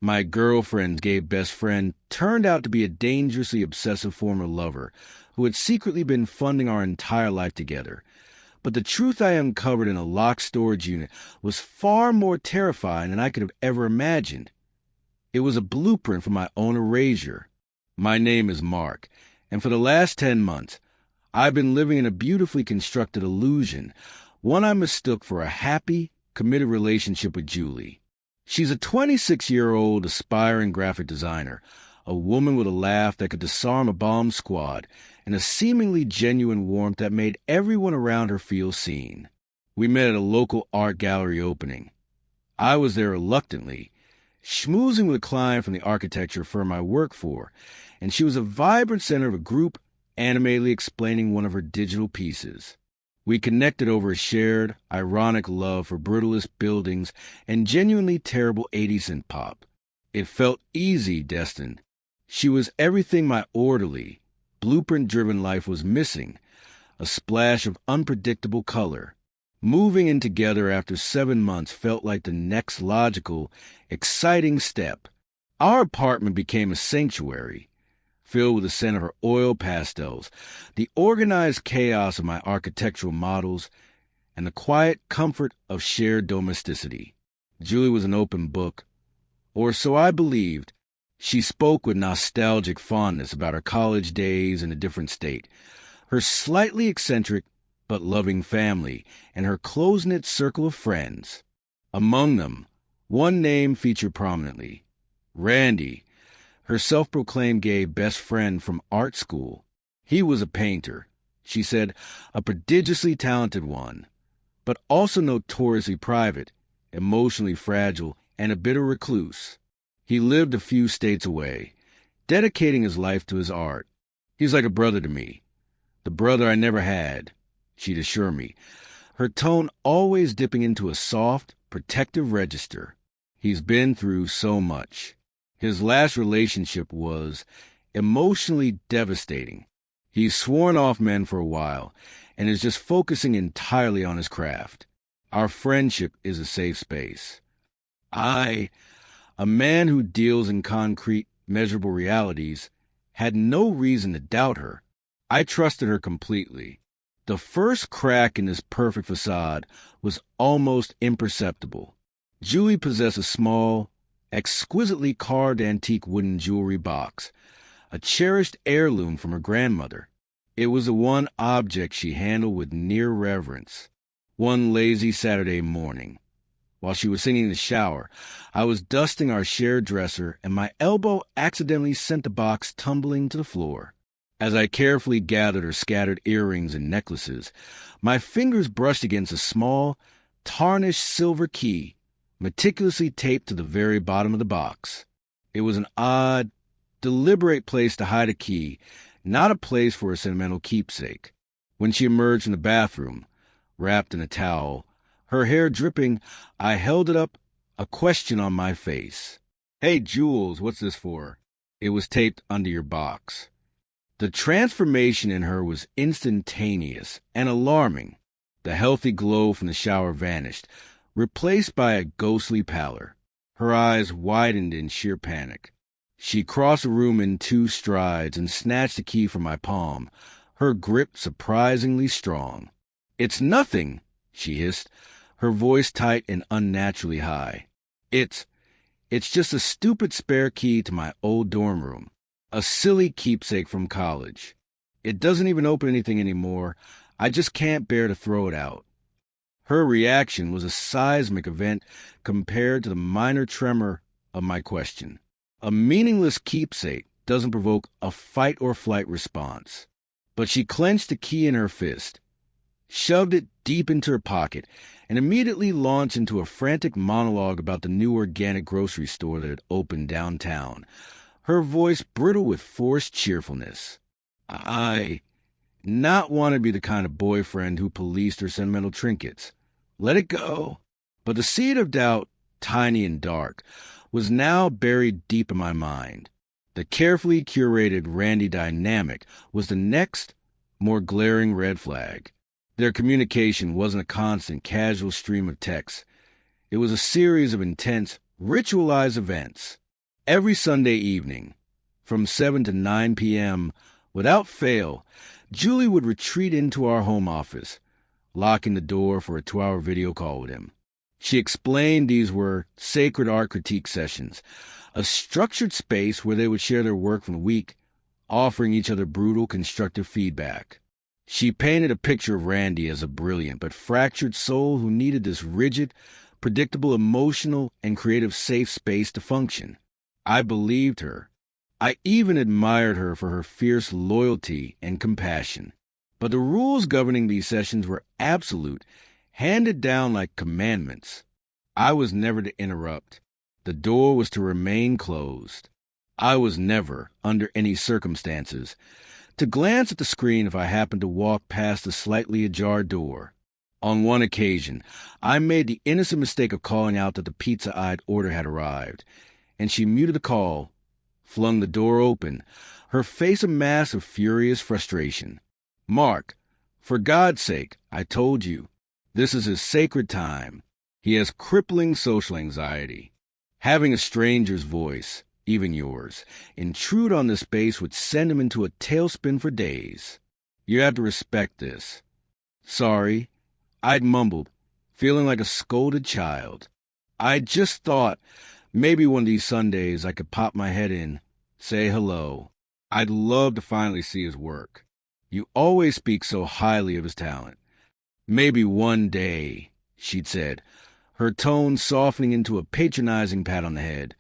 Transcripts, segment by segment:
My girlfriend's gay best friend turned out to be a dangerously obsessive former lover who had secretly been funding our entire life together. But the truth I uncovered in a locked storage unit was far more terrifying than I could have ever imagined. It was a blueprint for my own erasure. My name is Mark, and for the last 10 months, I've been living in a beautifully constructed illusion, one I mistook for a happy, committed relationship with Julie. She's a 26-year-old aspiring graphic designer, a woman with a laugh that could disarm a bomb squad, and a seemingly genuine warmth that made everyone around her feel seen. We met at a local art gallery opening. I was there reluctantly, schmoozing with a client from the architecture firm I work for, and she was a vibrant center of a group animatedly explaining one of her digital pieces. We connected over a shared, ironic love for brutalist buildings and genuinely terrible 80s synth pop. It felt easy, destined. She was everything my orderly, blueprint-driven life was missing, a splash of unpredictable color. Moving in together after 7 months felt like the next logical, exciting step. Our apartment became a sanctuary, filled with the scent of her oil pastels, the organized chaos of my architectural models, and the quiet comfort of shared domesticity. Julie was an open book, or so I believed. She spoke with nostalgic fondness about her college days in a different state, her slightly eccentric but loving family, and her close-knit circle of friends. Among them, one name featured prominently: Randy, her self-proclaimed gay best friend from art school. He was a painter, she said, a prodigiously talented one, but also notoriously private, emotionally fragile, and a bitter recluse. He lived a few states away, dedicating his life to his art. He's like a brother to me, the brother I never had, she'd assure me, her tone always dipping into a soft, protective register. He's been through so much. His last relationship was emotionally devastating. He's sworn off men for a while and is just focusing entirely on his craft. Our friendship is a safe space. I, a man who deals in concrete, measurable realities, had no reason to doubt her. I trusted her completely. The first crack in this perfect facade was almost imperceptible. Julie possessed a small, exquisitely carved antique wooden jewelry box, a cherished heirloom from her grandmother. It was the one object she handled with near reverence. One lazy Saturday morning, while she was sitting in the shower, I was dusting our shared dresser, and my elbow accidentally sent the box tumbling to the floor. As I carefully gathered her scattered earrings and necklaces, my fingers brushed against a small, tarnished silver key, meticulously taped to the very bottom of the box. It was an odd, deliberate place to hide a key, not a place for a sentimental keepsake. When she emerged from the bathroom, wrapped in a towel, her hair dripping, I held it up, a question on my face. "Hey, Jules, what's this for?" It was taped under your box. The transformation in her was instantaneous and alarming. The healthy glow from the shower vanished, replaced by a ghostly pallor. Her eyes widened in sheer panic. She crossed the room in 2 strides and snatched the key from my palm, her grip surprisingly strong. "It's nothing," she hissed, her voice tight and unnaturally high. It's just a stupid spare key to my old dorm room. A silly keepsake from college. It doesn't even open anything anymore. I just can't bear to throw it out." Her reaction was a seismic event compared to the minor tremor of my question. A meaningless keepsake doesn't provoke a fight-or-flight response. But she clenched the key in her fist, shoved it deep into her pocket, and immediately launched into a frantic monologue about the new organic grocery store that had opened downtown, her voice brittle with forced cheerfulness. I not want to be the kind of boyfriend who policed her sentimental trinkets. Let it go. But the seed of doubt, tiny and dark, was now buried deep in my mind. The carefully curated Randy dynamic was the next, more glaring red flag. Their communication wasn't a constant, casual stream of texts. It was a series of intense, ritualized events. Every Sunday evening, from 7 to 9 p.m., without fail, Julie would retreat into our home office, locking the door for a 2-hour video call with him. She explained these were sacred art critique sessions, a structured space where they would share their work from the week, offering each other brutal, constructive feedback. She painted a picture of Randy as a brilliant but fractured soul who needed this rigid, predictable, emotional, and creative safe space to function. I believed her. I even admired her for her fierce loyalty and compassion. But the rules governing these sessions were absolute, handed down like commandments. I was never to interrupt. The door was to remain closed. I was never, under any circumstances, to glance at the screen if I happened to walk past the slightly ajar door. On one occasion, I made the innocent mistake of calling out that the pizza I'd ordered had arrived, and she muted the call, flung the door open, her face a mask of furious frustration. "Mark, for God's sake, I told you, this is his sacred time. He has crippling social anxiety. Having a stranger's voice, even yours, intrude on this space would send him into a tailspin for days. You have to respect this." "Sorry," I'd mumbled, feeling like a scolded child. I just thought maybe one of these Sundays I could pop my head in, say hello. I'd love to finally see his work. You always speak so highly of his talent. "Maybe one day," she'd said, her tone softening into a patronizing pat on the head.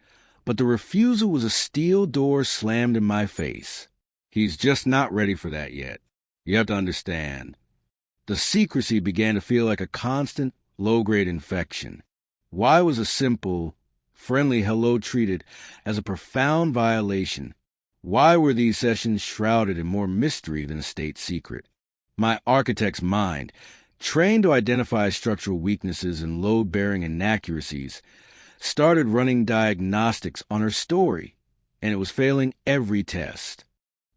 But the refusal was a steel door slammed in my face. "He's just not ready for that yet. You have to understand." The secrecy began to feel like a constant, low-grade infection. Why was a simple, friendly hello treated as a profound violation? Why were these sessions shrouded in more mystery than a state secret? My architect's mind, trained to identify structural weaknesses and load-bearing inaccuracies, started running diagnostics on her story, and it was failing every test.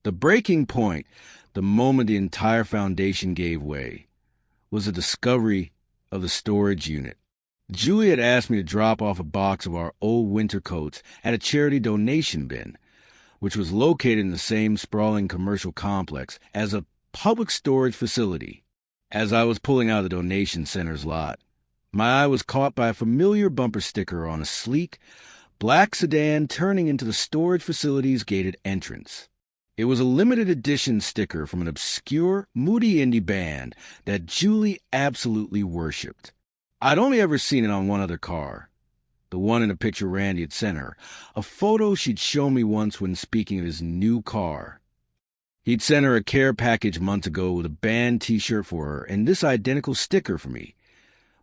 The breaking point, the moment the entire foundation gave way, was the discovery of the storage unit. Julie had asked me to drop off a box of our old winter coats at a charity donation bin, which was located in the same sprawling commercial complex as a public storage facility. As I was pulling out of the donation center's lot, my eye was caught by a familiar bumper sticker on a sleek, black sedan turning into the storage facility's gated entrance. It was a limited edition sticker from an obscure, moody indie band that Julie absolutely worshipped. I'd only ever seen it on one other car, the one in a picture Randy had sent her, a photo she'd shown me once when speaking of his new car. He'd sent her a care package months ago with a band t-shirt for her and this identical sticker for me,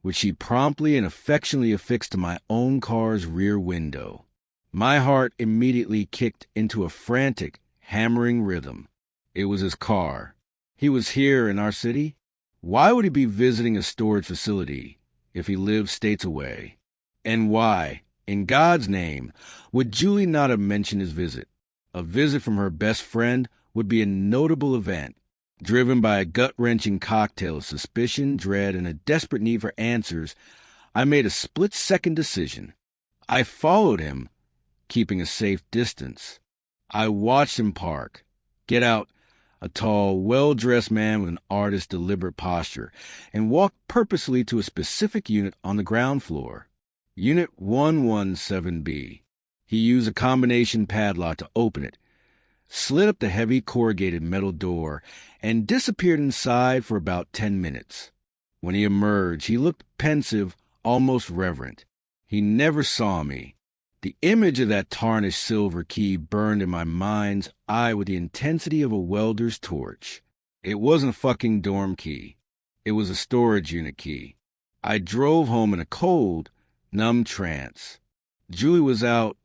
which she promptly and affectionately affixed to my own car's rear window. My heart immediately kicked into a frantic, hammering rhythm. It was his car. He was here in our city. Why would he be visiting a storage facility if he lived states away? And why, in God's name, would Julie not have mentioned his visit? A visit from her best friend would be a notable event, driven by a gut-wrenching cocktail of suspicion, dread, and a desperate need for answers. I made a split-second decision. I followed him, keeping a safe distance. I watched him park, get out, a tall, well-dressed man with an artist's deliberate posture, and walk purposely to a specific unit on the ground floor. Unit 117B. He used a combination padlock to open it, slid up the heavy corrugated metal door, and disappeared inside for about 10 minutes. When he emerged, he looked pensive, almost reverent. He never saw me. The image of that tarnished silver key burned in my mind's eye with the intensity of a welder's torch. It wasn't a fucking dorm key. It was a storage unit key. I drove home in a cold, numb trance. Julie was out,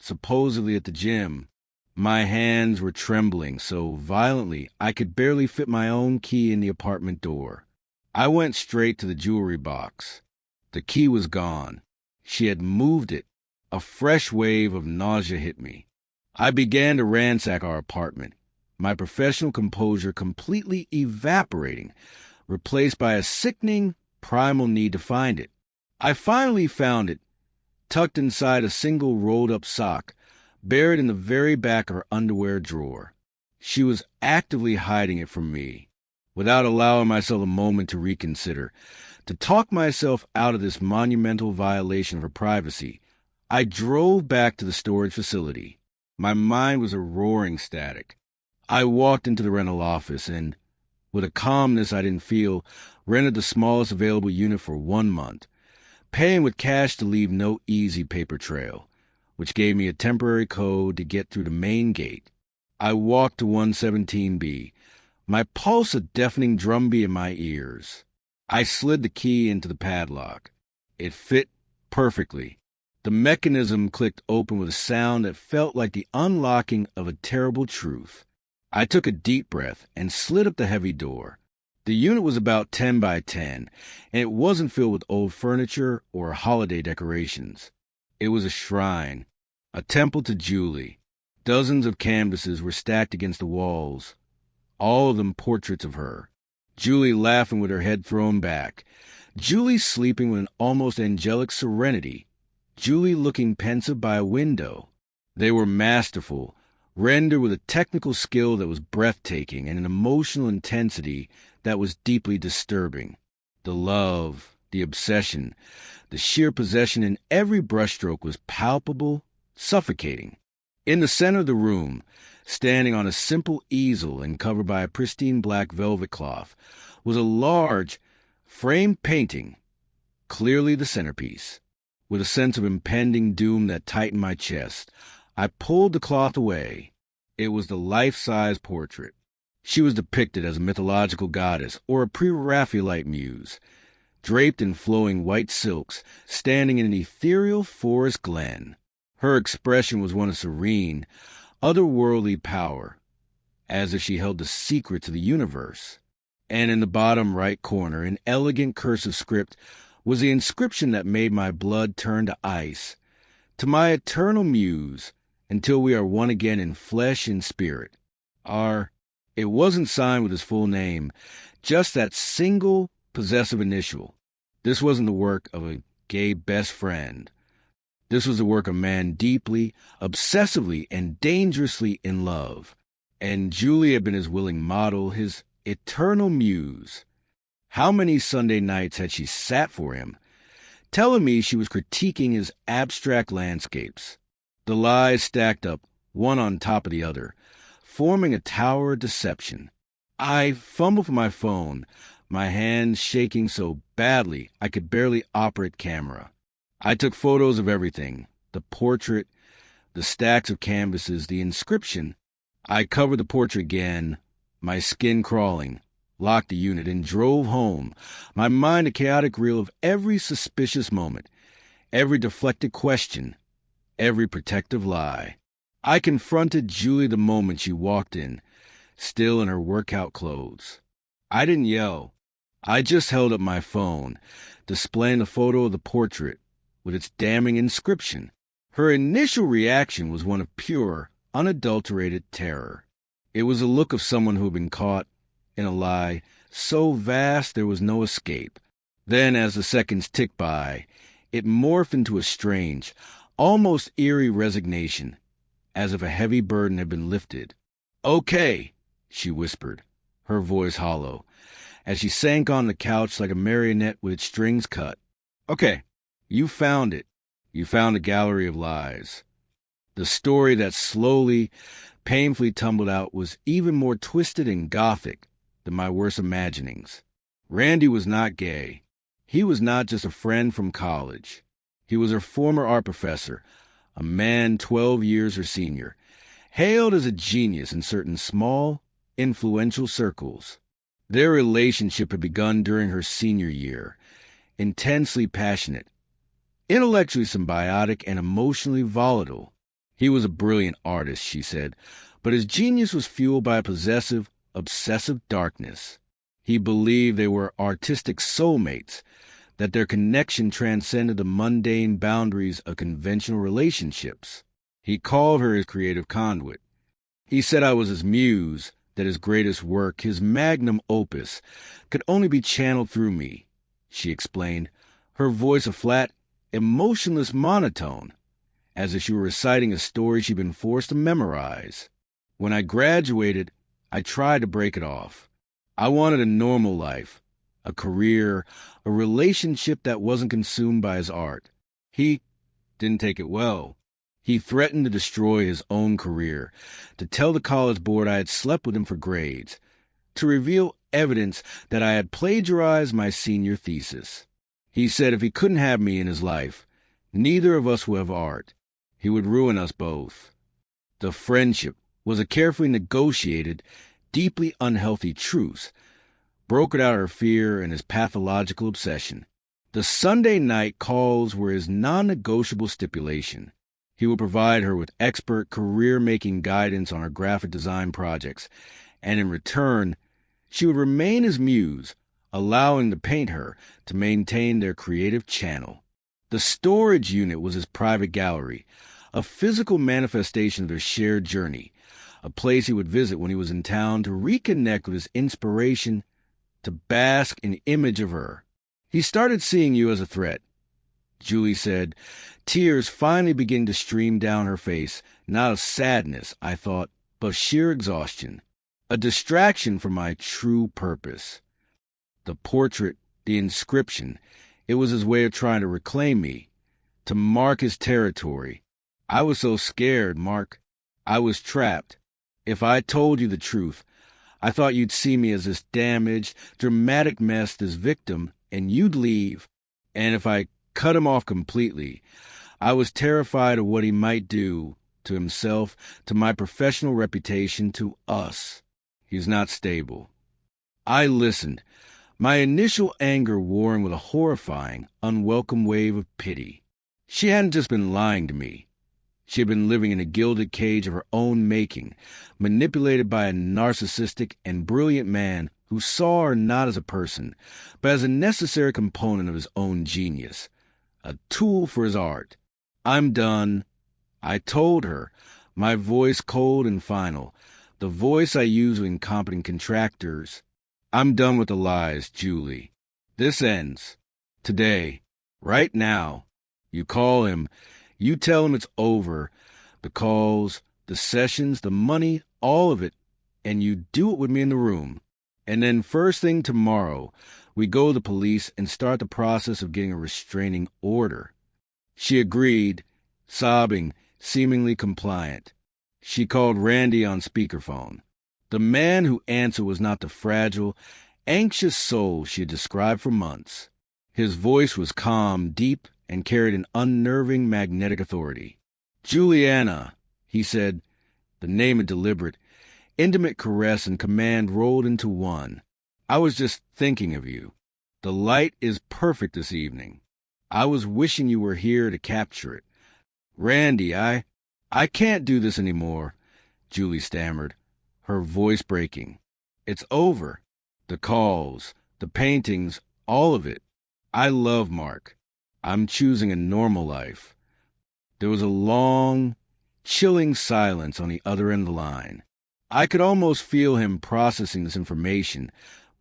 supposedly at the gym. My hands were trembling so violently I could barely fit my own key in the apartment door. I went straight to the jewelry box. The key was gone. She had moved it. A fresh wave of nausea hit me. I began to ransack our apartment, my professional composure completely evaporating, replaced by a sickening, primal need to find it. I finally found it, tucked inside a single rolled-up sock, buried in the very back of her underwear drawer. She was actively hiding it from me. Without allowing myself a moment to reconsider, to talk myself out of this monumental violation of her privacy, I drove back to the storage facility. My mind was a roaring static. I walked into the rental office and, with a calmness I didn't feel, rented the smallest available unit for 1 month, paying with cash to leave no easy paper trail, which gave me a temporary code to get through the main gate. I walked to 117B, my pulse a deafening drumbeat in my ears. I slid the key into the padlock. It fit perfectly. The mechanism clicked open with a sound that felt like the unlocking of a terrible truth. I took a deep breath and slid up the heavy door. The unit was about 10 by 10, and it wasn't filled with old furniture or holiday decorations. It was a shrine, a temple to Julie. Dozens of canvases were stacked against the walls, all of them portraits of her. Julie laughing with her head thrown back. Julie sleeping with an almost angelic serenity. Julie looking pensive by a window. They were masterful, rendered with a technical skill that was breathtaking and an emotional intensity that was deeply disturbing. The love, the obsession, the sheer possession in every brushstroke was palpable, suffocating. In the center of the room, standing on a simple easel and covered by a pristine black velvet cloth, was a large, framed painting, clearly the centerpiece. With a sense of impending doom that tightened my chest, I pulled the cloth away. It was the life-size portrait. She was depicted as a mythological goddess or a pre-Raphaelite muse, draped in flowing white silks, standing in an ethereal forest glen. Her expression was one of serene, otherworldly power, as if she held the secret to the universe. And in the bottom right corner, in elegant cursive script, was the inscription that made my blood turn to ice. To my eternal muse, until we are one again in flesh and spirit. It wasn't signed with his full name, just that single possessive initial. This wasn't the work of a gay best friend. This was the work of a man deeply, obsessively, and dangerously in love. And Julie had been his willing model, his eternal muse. How many Sunday nights had she sat for him, telling me she was critiquing his abstract landscapes? The lies stacked up, one on top of the other, forming a tower of deception. I fumbled for my phone, my hands shaking so badly I could barely operate camera. I took photos of everything, the portrait, the stacks of canvases, the inscription. I covered the portrait again, my skin crawling, locked the unit, and drove home, my mind a chaotic reel of every suspicious moment, every deflected question, every protective lie. I confronted Julie the moment she walked in, still in her workout clothes. I didn't yell. I just held up my phone, displaying a photo of the portrait with its damning inscription. Her initial reaction was one of pure, unadulterated terror. It was the look of someone who had been caught in a lie so vast there was no escape. Then, as the seconds ticked by, it morphed into a strange, almost eerie resignation, as if a heavy burden had been lifted. "Okay," she whispered, her voice hollow, as she sank on the couch like a marionette with its strings cut. "Okay, you found it. You found a gallery of lies." The story that slowly, painfully tumbled out was even more twisted and gothic than my worst imaginings. Randy was not gay. He was not just a friend from college. He was her former art professor, a man 12 years her senior, hailed as a genius in certain small, influential circles. Their relationship had begun during her senior year, intensely passionate, intellectually symbiotic, and emotionally volatile. He was a brilliant artist, she said, but his genius was fueled by a possessive, obsessive darkness. He believed they were artistic soulmates, that their connection transcended the mundane boundaries of conventional relationships. He called her his creative conduit. He said I was his muse, that his greatest work, his magnum opus, could only be channeled through me, she explained, her voice a flat, emotionless monotone, as if she were reciting a story she'd been forced to memorize. When I graduated, I tried to break it off. I wanted a normal life, a career, a relationship that wasn't consumed by his art. He didn't take it well. He threatened to destroy his own career, to tell the College Board I had slept with him for grades, to reveal evidence that I had plagiarized my senior thesis. He said if he couldn't have me in his life, neither of us would have art. He would ruin us both. The friendship was a carefully negotiated, deeply unhealthy truce, brokered out of her fear and his pathological obsession. The Sunday night calls were his non-negotiable stipulation. He would provide her with expert career-making guidance on her graphic design projects, and in return, she would remain his muse, allowing to paint her to maintain their creative channel. The storage unit was his private gallery, a physical manifestation of their shared journey, a place he would visit when he was in town to reconnect with his inspiration, to bask in the image of her. He started seeing you as a threat, Julie said, tears finally beginning to stream down her face, not of sadness, I thought, but of sheer exhaustion. A distraction from my true purpose. The portrait, the inscription, it was his way of trying to reclaim me, to mark his territory. I was so scared, Mark. I was trapped. If I told you the truth, I thought you'd see me as this damaged, dramatic mess, this victim, and you'd leave. And if I cut him off completely, I was terrified of what he might do to himself, to my professional reputation, to us. He's not stable. I listened, my initial anger warring with a horrifying, unwelcome wave of pity. She hadn't just been lying to me. She had been living in a gilded cage of her own making, manipulated by a narcissistic and brilliant man who saw her not as a person, but as a necessary component of his own genius, a tool for his art. I'm done, I told her, my voice cold and final, the voice I use with incompetent contractors. I'm done with the lies, Julie. This ends. Today. Right now. You call him. You tell him it's over. The calls, the sessions, the money, all of it. And you do it with me in the room. And then first thing tomorrow, we go to the police and start the process of getting a restraining order. She agreed, sobbing, seemingly compliant. She called Randy on speakerphone. The man who answered was not the fragile, anxious soul she had described for months. His voice was calm, deep, and carried an unnerving magnetic authority. Juliana, he said, the name a deliberate, intimate caress and command rolled into one. I was just thinking of you. The light is perfect this evening. I was wishing you were here to capture it. Randy, I can't do this anymore, Julie stammered, her voice breaking. It's over. The calls, the paintings, all of it. I love Mark. I'm choosing a normal life. There was a long, chilling silence on the other end of the line. I could almost feel him processing this information,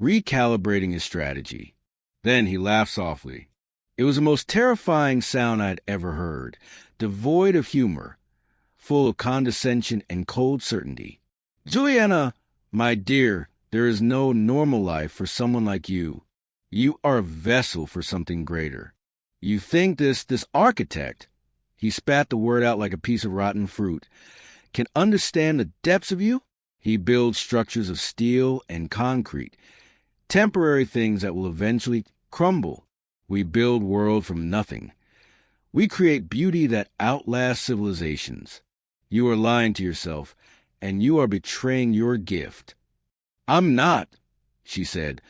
recalibrating his strategy. Then he laughed softly. It was the most terrifying sound I'd ever heard, devoid of humor, full of condescension and cold certainty. Juliana, my dear, there is no normal life for someone like you. You are a vessel for something greater. You think this architect, he spat the word out like a piece of rotten fruit, can understand the depths of you? He builds structures of steel and concrete, temporary things that will eventually crumble. We build world from nothing. We create beauty that outlasts civilizations. You are lying to yourself, and you are betraying your gift. I'm not, she said,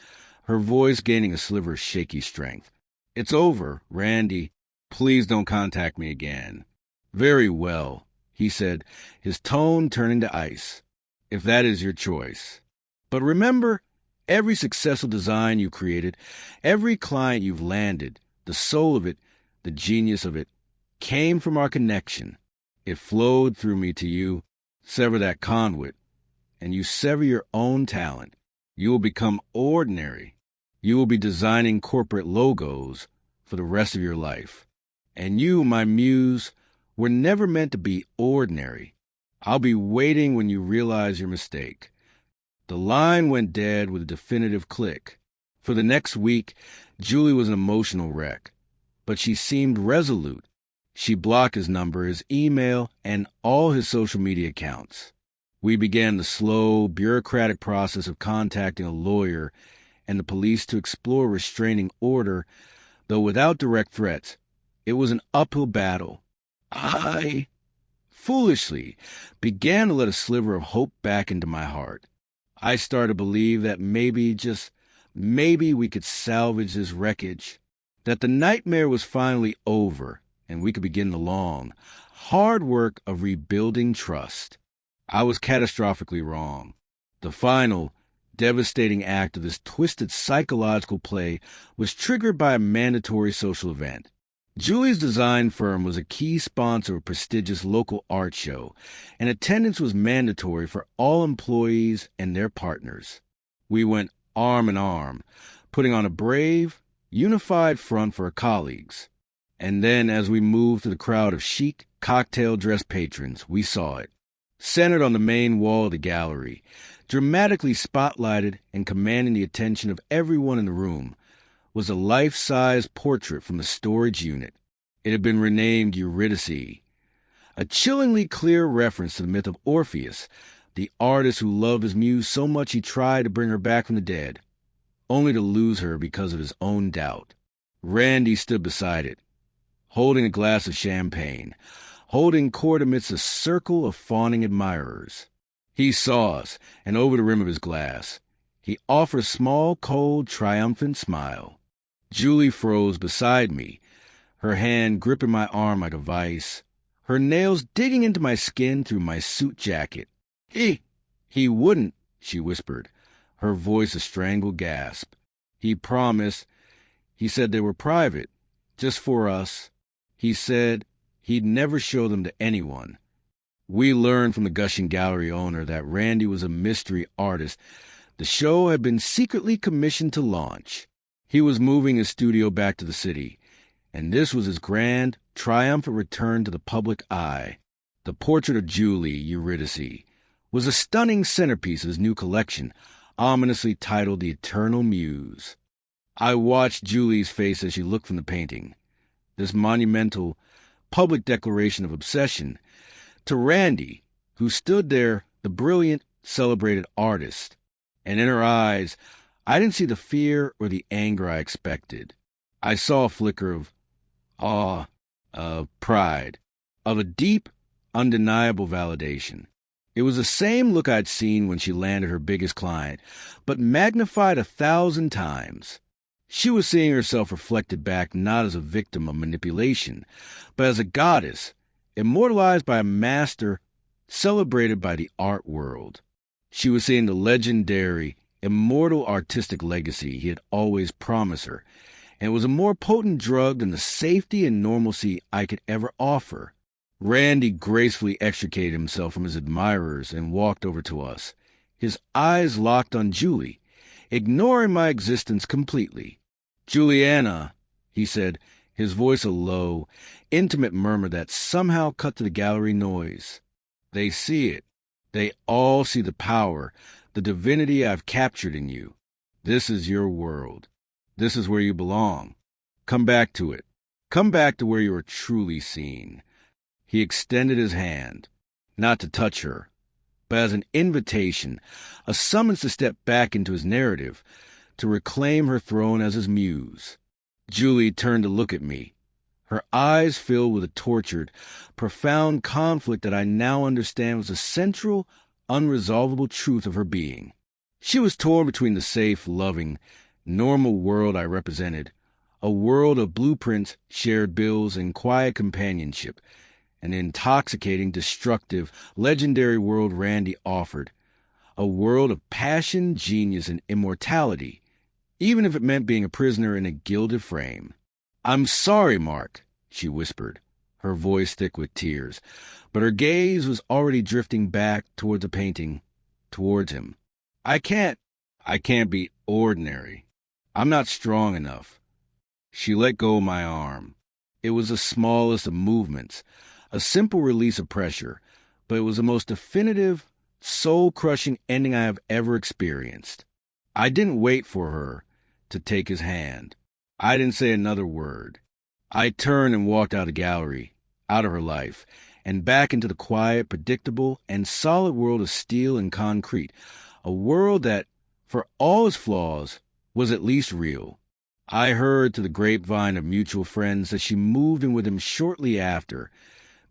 her voice gaining a sliver of shaky strength. It's over, Randy. Please don't contact me again. Very well, he said, his tone turning to ice. If that is your choice. But remember, every successful design you created, every client you've landed, the soul of it, the genius of it, came from our connection. It flowed through me to you. Sever that conduit, and you sever your own talent. You will become ordinary. You will be designing corporate logos for the rest of your life. And you, my muse, We're never meant to be ordinary. I'll be waiting when you realize your mistake. The line went dead with a definitive click. For the next week, Julie was an emotional wreck, but she seemed resolute. She blocked his number, his email, and all his social media accounts. We began the slow, bureaucratic process of contacting a lawyer and the police to explore a restraining order, though without direct threats. It was an uphill battle. I, foolishly, began to let a sliver of hope back into my heart. I started to believe that maybe, just maybe, we could salvage this wreckage, that the nightmare was finally over, and we could begin the long, hard work of rebuilding trust. I was catastrophically wrong. The final, devastating act of this twisted psychological play was triggered by a mandatory social event. Julie's design firm was a key sponsor of a prestigious local art show, and attendance was mandatory for all employees and their partners. We went arm in arm, putting on a brave, unified front for our colleagues. And then, as we moved through the crowd of chic, cocktail-dressed patrons, we saw it. Centered on the main wall of the gallery, dramatically spotlighted and commanding the attention of everyone in the room, was a life-size portrait from the storage unit. It had been renamed Eurydice, a chillingly clear reference to the myth of Orpheus, the artist who loved his muse so much he tried to bring her back from the dead, only to lose her because of his own doubt. Randy stood beside it, holding a glass of champagne, holding court amidst a circle of fawning admirers. He saw us, and over the rim of his glass, he offered a small, cold, triumphant smile. Julie froze beside me, her hand gripping my arm like a vice, her nails digging into my skin through my suit jacket. He wouldn't, she whispered, her voice a strangled gasp. He promised. He said they were private, just for us. He said he'd never show them to anyone. We learned from the gushing gallery owner that Randy was a mystery artist the show had been secretly commissioned to launch. He was moving his studio back to the city, and this was his grand, triumphant return to the public eye. The portrait of Julie, Eurydice, was a stunning centerpiece of his new collection, ominously titled The Eternal Muse. I watched Julie's face as she looked from the painting, this monumental, public declaration of obsession, to Randy, who stood there, the brilliant, celebrated artist. And in her eyes, I didn't see the fear or the anger I expected. I saw a flicker of awe, of pride, of a deep, undeniable validation. It was the same look I'd seen when she landed her biggest client, but magnified 1,000 times. She was seeing herself reflected back not as a victim of manipulation, but as a goddess, immortalized by a master, celebrated by the art world. She was seeing the legendary, immortal artistic legacy he had always promised her, and it was a more potent drug than the safety and normalcy I could ever offer. Randy gracefully extricated himself from his admirers and walked over to us, his eyes locked on Julie, ignoring my existence completely. "Juliana," he said, his voice a low, intimate murmur that somehow cut to the gallery noise. "They see it. They all see the power, the divinity I've captured in you. This is your world. This is where you belong. Come back to it. Come back to where you are truly seen." He extended his hand, not to touch her, but as an invitation, a summons to step back into his narrative, to reclaim her throne as his muse. Julie turned to look at me, her eyes filled with a tortured, profound conflict that I now understand was the central, unresolvable truth of her being. She was torn between the safe, loving, normal world I represented, a world of blueprints, shared bills, and quiet companionship, and the intoxicating, destructive, legendary world Randy offered, a world of passion, genius, and immortality, even if it meant being a prisoner in a gilded frame. "I'm sorry, Mark," she whispered, her voice thick with tears, but her gaze was already drifting back towards the painting, towards him. I can't be ordinary. I'm not strong enough." She let go of my arm. It was the smallest of movements, A simple release of pressure, but it was the most definitive, soul-crushing ending I have ever experienced. I didn't wait for her to take his hand. I didn't say another word. I turned and walked out of the gallery, out of her life, and back into the quiet, predictable, and solid world of steel and concrete, a world that, for all its flaws, was at least real. I heard through the grapevine of mutual friends that she moved in with him shortly after,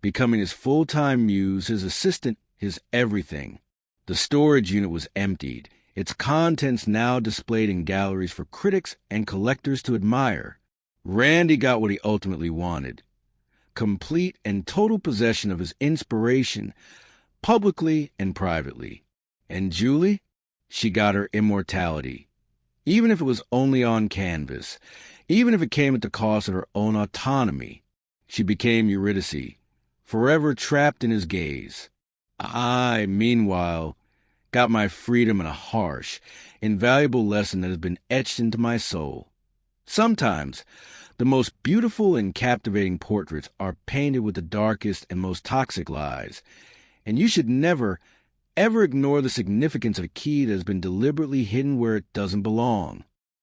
becoming his full-time muse, his assistant, his everything. The storage unit was emptied, its contents now displayed in galleries for critics and collectors to admire. Randy got what he ultimately wanted: complete and total possession of his inspiration, publicly and privately. And Julie? She got her immortality. Even if it was only on canvas, even if it came at the cost of her own autonomy. She became Eurydice, forever trapped in his gaze. I, meanwhile, got my freedom in a harsh, invaluable lesson that has been etched into my soul. Sometimes, the most beautiful and captivating portraits are painted with the darkest and most toxic lies, and you should never, ever ignore the significance of a key that has been deliberately hidden where it doesn't belong.